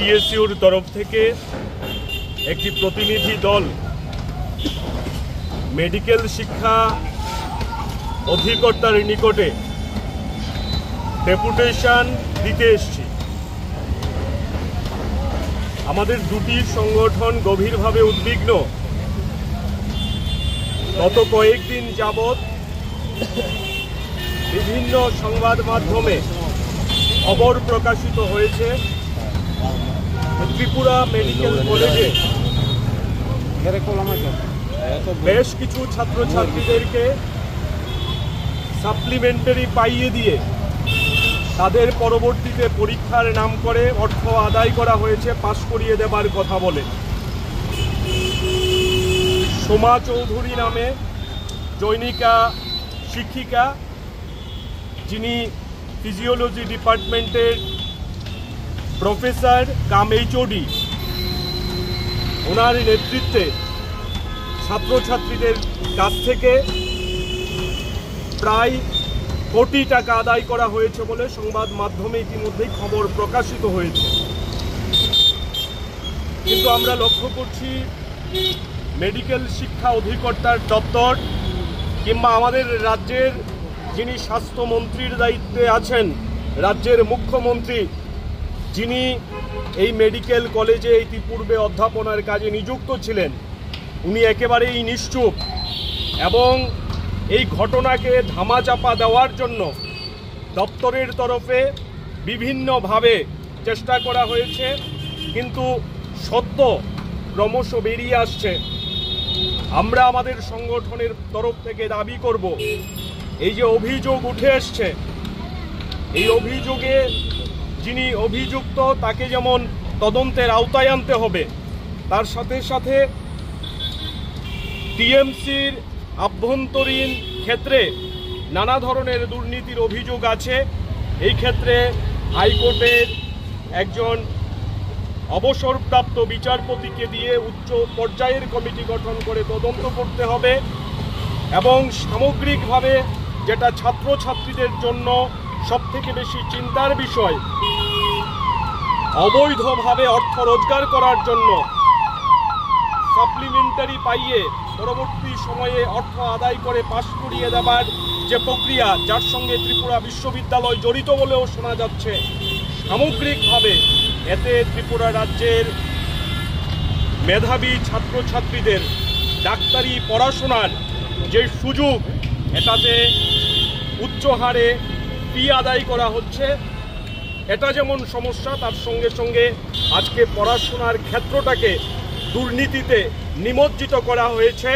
টিএসইউর তরফ থেকে একটি প্রতিনিধি দল মেডিকেল শিক্ষা অধিকর্তার নিকটে ডেপুটেশন দিতে এসেছি। আমাদের দুটি সংগঠন গভীরভাবে উদ্বিগ্ন। গত কয়েকদিন যাবৎ বিভিন্ন সংবাদ মাধ্যমে খবর প্রকাশিত হয়েছে ত্রিপুরা মেডিকেল কলেজে বেশ কিছু ছাত্রছাত্রীদেরকে সাপ্লিমেন্টারি পাইয়ে দিয়ে তাদের পরবর্তীতে পরীক্ষার নাম করে অর্থ আদায় করা হয়েছে পাশ করিয়ে দেবার কথা বলে। সোমা চৌধুরী নামে জৈনিকা শিক্ষিকা, যিনি ফিজিওলজি ডিপার্টমেন্টের প্রফেসর কাম এইচওডি, ওনার নেতৃত্বে ছাত্রছাত্রীদের কাছ থেকে প্রায় কোটি টাকা আদায় করা হয়েছে বলে সংবাদ মাধ্যমে ইতিমধ্যেই খবর প্রকাশিত হয়েছে। কিন্তু আমরা লক্ষ্য করছি মেডিকেল শিক্ষা অধিকর্তার দপ্তর কিংবা আমাদের রাজ্যের যিনি স্বাস্থ্যমন্ত্রীর দায়িত্বে আছেন, রাজ্যের মুখ্যমন্ত্রী, যিনি এই মেডিকেল কলেজে ইতিপূর্বে অধ্যাপনার কাজে নিযুক্ত ছিলেন, উনি একেবারেই নিশ্চুপ এবং এই ঘটনাকে ধামাচাপা দেওয়ার জন্য দপ্তরের তরফে বিভিন্নভাবে চেষ্টা করা হয়েছে, কিন্তু সত্য ক্রমশ বেরিয়ে আসছে। আমরা আমাদের সংগঠনের তরফ থেকে দাবি করব, এই যে অভিযোগ উঠে আসছে, এই অভিযোগে যিনি অভিযুক্ত তাকে যেমন তদন্তের আওতায় আনতে হবে, তার সাথে সাথে টিএমসির আভ্যন্তরীণ ক্ষেত্রে নানা ধরনের দুর্নীতির অভিযোগ আছে। এই ক্ষেত্রে হাইকোর্টের একজন অবসরপ্রাপ্ত বিচারপতিকে দিয়ে উচ্চ পর্যায়ের কমিটি গঠন করে তদন্ত করতে হবে এবং সামগ্রিকভাবে যেটা ছাত্রছাত্রীদের জন্য সবথেকে বেশি চিন্তার বিষয়, অবৈধভাবে অর্থ রোজগার করার জন্য সাপ্লিমেন্টারি পাইয়ে পরবর্তী সময়ে অর্থ আদায় করে পাশ করিয়ে দেবার যে প্রক্রিয়া, যার সঙ্গে ত্রিপুরা বিশ্ববিদ্যালয় জড়িত বলেও শোনা যাচ্ছে, সামগ্রিকভাবে এতে ত্রিপুরা রাজ্যের মেধাবী ছাত্রছাত্রীদের ডাক্তারি পড়াশোনার যে সুযোগ, এটাতে উচ্চ হারে ফি আদায় করা হচ্ছে, এটা যেমন সমস্যা, তার সঙ্গে সঙ্গে আজকে পড়াশোনার ক্ষেত্রটাকে দুর্নীতিতে নিমজ্জিত করা হয়েছে।